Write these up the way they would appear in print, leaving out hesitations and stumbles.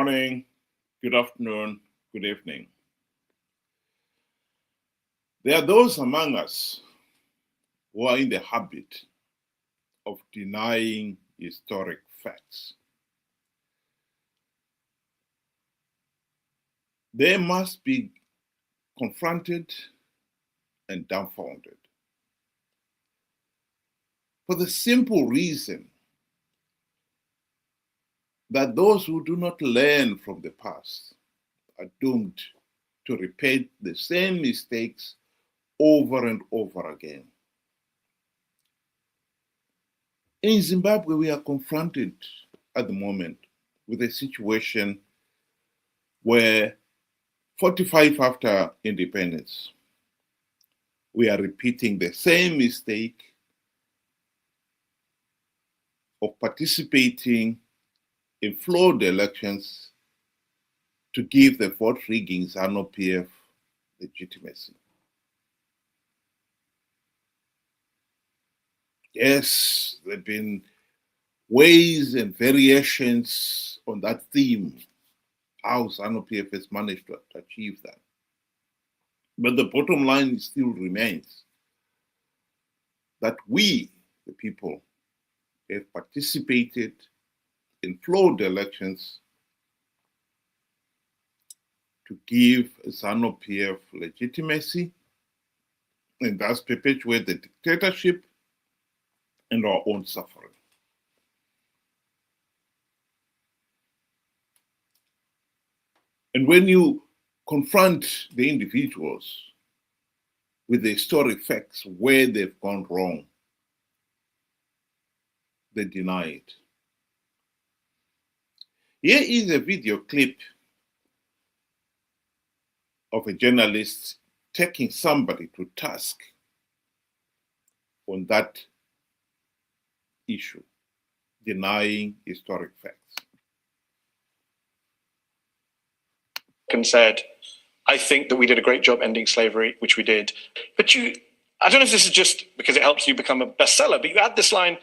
morning, good afternoon, good evening. There are those among us who are in the habit of denying historic facts. They must be confronted and dumbfounded for the simple reason that those who do not learn from the past are doomed to repeat the same mistakes over and over again. In Zimbabwe, we are confronted at the moment with a situation where 45 after independence, we are repeating the same mistake of participating in flawed elections to give the vote rigging Zanu PF legitimacy. Yes, there have been ways and variations on that theme, how Zanu PF has managed to achieve that. But the bottom line still remains that we, the people, have participated in flawed elections to give Zanu PF legitimacy and thus perpetuate the dictatorship and our own suffering. And when you confront the individuals with the historic facts where they've gone wrong, they deny it. Here is a video clip of a journalist taking somebody to task on that issue, denying historic facts. And said, I think that we did a great job ending slavery, which we did. But I don't know if this is just because it helps you become a bestseller, but you add this line,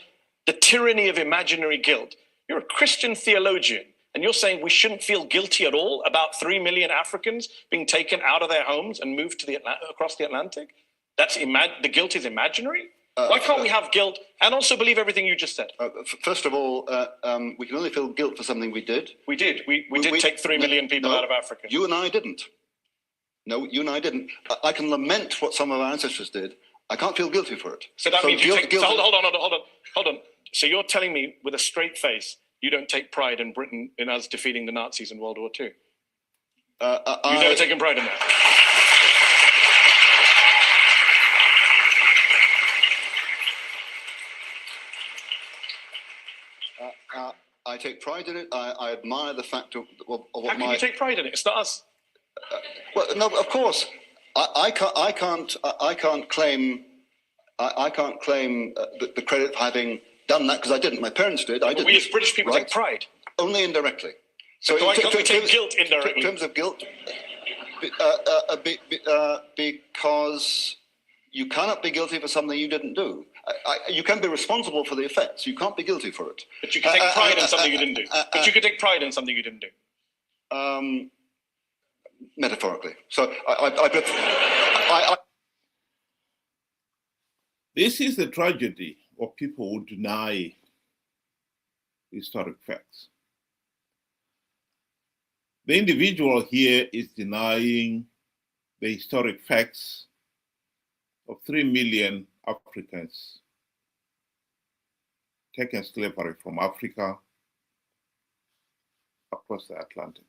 the tyranny of imaginary guilt. You're a Christian theologian, and you're saying we shouldn't feel guilty at all about 3 million Africans being taken out of their homes and moved to across the Atlantic? The guilt is imaginary? Why can't we have guilt and also believe everything you just said? First of all, we can only feel guilt for something we did. We did. We did take 3 million people out of Africa. You and I didn't. No, you and I didn't. I can lament what some of our ancestors did. I can't feel guilty for it. So that means you take... Hold on. So you're telling me with a straight face, you don't take pride in Britain in us defeating the Nazis in World War II? You've never taken pride in that? I take pride in it. I admire the fact of what How can you take pride in it? It's not us. Well, no, of course, I can't claim the credit for having done that because I didn't. My parents did. I didn't. We as British people take pride only indirectly. So why can't we take guilt indirectly? In terms of guilt, because you cannot be guilty for something you didn't do. You can be responsible for the effects. You can't be guilty for it. But you can take pride in something you didn't do. But you can take pride in something you didn't do. Metaphorically. So This is the tragedy of people who deny historic facts. The individual here is denying the historic facts of 3 million Africans taken slavery from Africa across the Atlantic.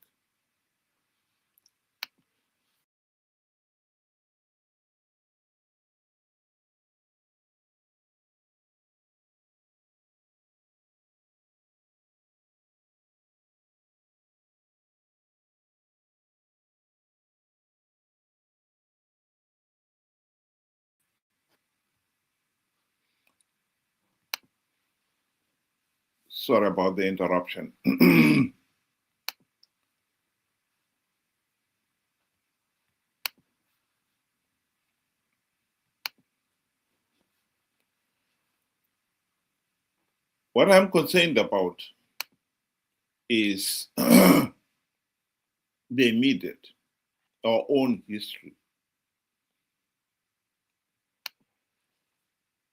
Sorry about the interruption. What I'm concerned about is the immediate, our own history.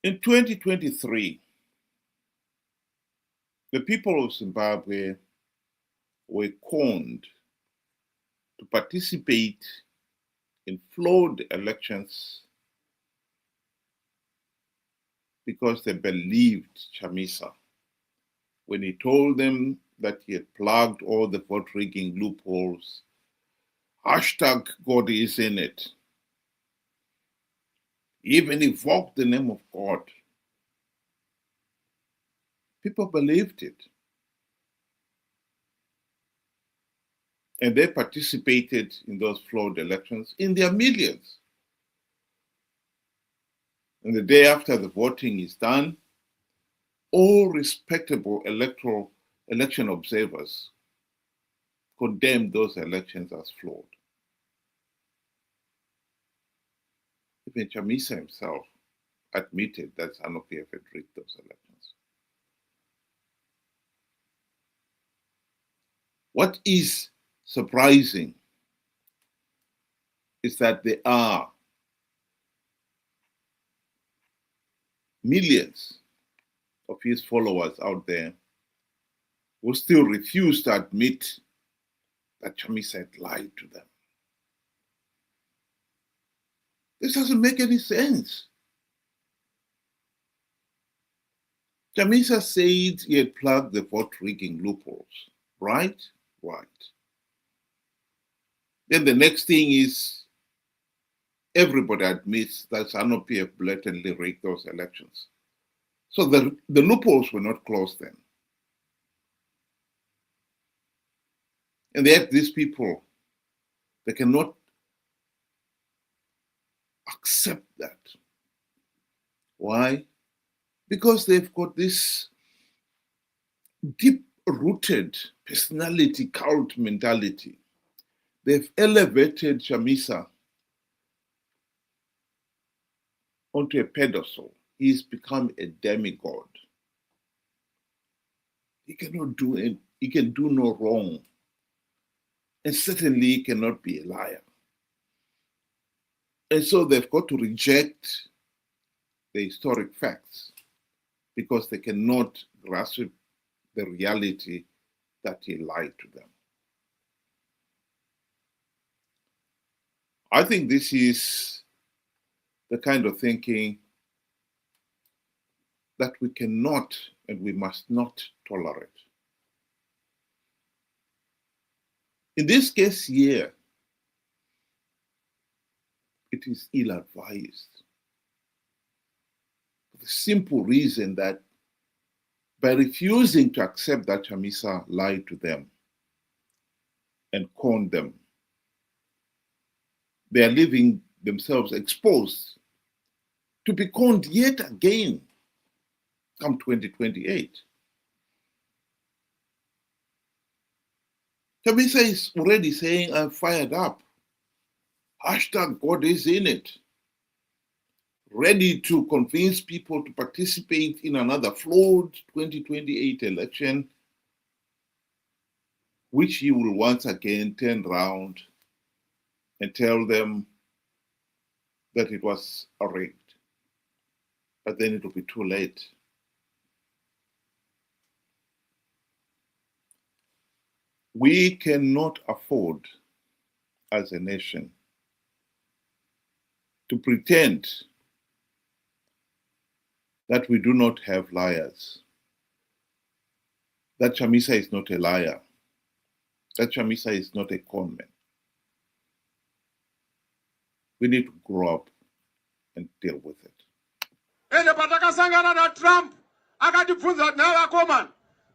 In 2023, the people of Zimbabwe were conned to participate in flawed elections because they believed Chamisa when he told them that he had plugged all the vote rigging loopholes. Hashtag God is in it. He even evoked the name of God. People believed it. And they participated in those flawed elections in their millions. And the day after the voting is done, all respectable election observers condemned those elections as flawed. Even Chamisa himself admitted that Zanu PF had rigged those elections. What is surprising is that there are millions of his followers out there who still refuse to admit that Chamisa had lied to them. This doesn't make any sense. Chamisa said he had plugged the vote rigging loopholes, right? Right. Then the next thing is everybody admits that Zanu PF blatantly rigged those elections. So the loopholes were not closed then. And yet these people, they cannot accept that. Why? Because they've got this deep-rooted personality cult mentality. They've elevated Chamisa onto a pedestal. He's become a demigod. He cannot do it. He can do no wrong. And certainly he cannot be a liar. And so they've got to reject the historic facts because they cannot grasp the reality that he lied to them. I think this is the kind of thinking that we cannot and we must not tolerate. In this case here, it is ill-advised. For the simple reason that by refusing to accept that Chamisa lied to them and conned them, they are leaving themselves exposed to be conned yet again come 2028. Chamisa is already saying, I'm fired up. Hashtag God is in it. Ready to convince people to participate in another flawed 2028 election, which he will once again turn around and tell them that it was rigged. But then it will be too late. We cannot afford as a nation to pretend that we do not have liars, that Chamisa is not a liar, that Chamisa is not a conman. We need to grow up and deal with it. Ende patakasangana na Trump akatibvunza nawo akomana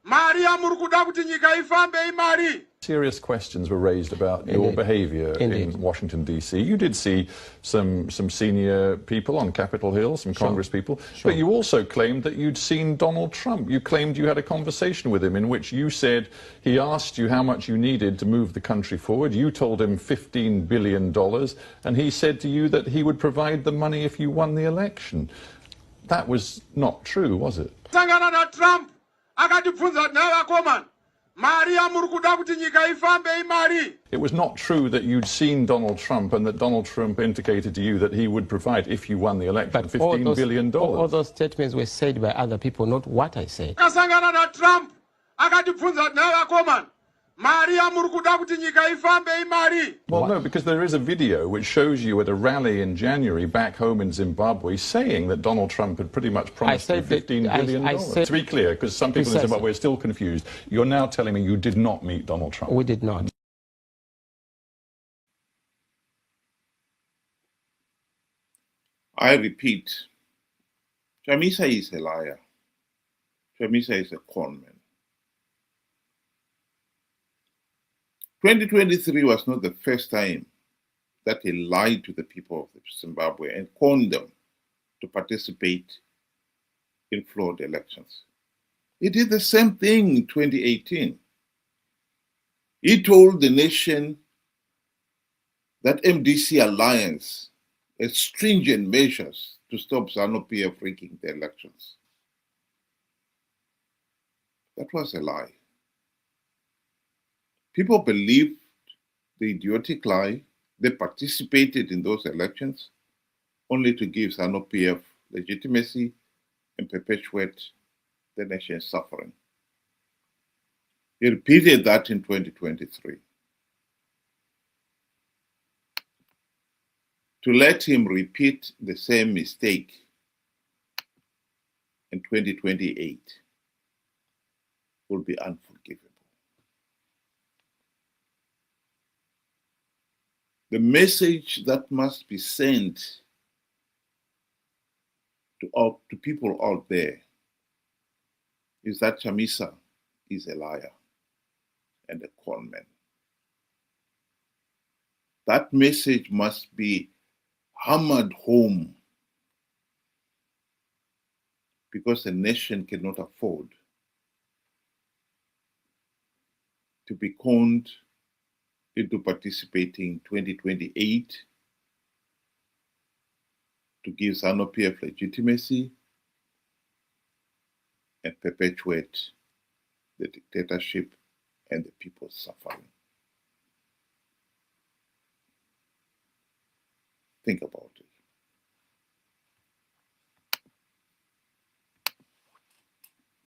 mari yamuri kuda kuti nyika ifambe imari. Serious questions were raised about your behaviour in Washington, D.C. You did see some senior people on Capitol Hill, some Congress people, but you also claimed that you'd seen Donald Trump. You claimed you had a conversation with him in which you said he asked you how much you needed to move the country forward. You told him $15 billion, and he said to you that he would provide the money if you won the election. That was not true, was it? Sangana na Trump akatibvunza nawo akomana Maria muri kuda kuti nyika ifambe imari. It was not true that you'd seen Donald Trump and that Donald Trump indicated to you that he would provide, if you won the election, But $15 billion. All those statements were said by other people, not what I said. Akasangana na Trump akatibvunza naye akomana. Maria muri kuda kuti nyika ifambe imari. Well, no, because there is a video which shows you at a rally in January back home in Zimbabwe saying that Donald Trump had pretty much promised you $15 billion. To be clear, because some people in Zimbabwe are still confused, you're now telling me you did not meet Donald Trump. We did not. I repeat, Chamisa is a liar. Chamisa is a conman. 2023 was not the first time that he lied to the people of Zimbabwe and conned them to participate in flawed elections. He did the same thing in 2018. He told the nation that MDC alliance has stringent measures to stop Zanu PF rigging the elections. That was a lie. People believed the idiotic lie. They participated in those elections only to give Zanu PF legitimacy and perpetuate the nation's suffering. He repeated that in 2023. To let him repeat the same mistake in 2028 will be unforgivable. The message that must be sent to people out there is that Chamisa is a liar and a conman. That message must be hammered home because a nation cannot afford to be conned into participating in 2028 to give Zanu PF legitimacy and perpetuate the dictatorship and the people's suffering. Think about it.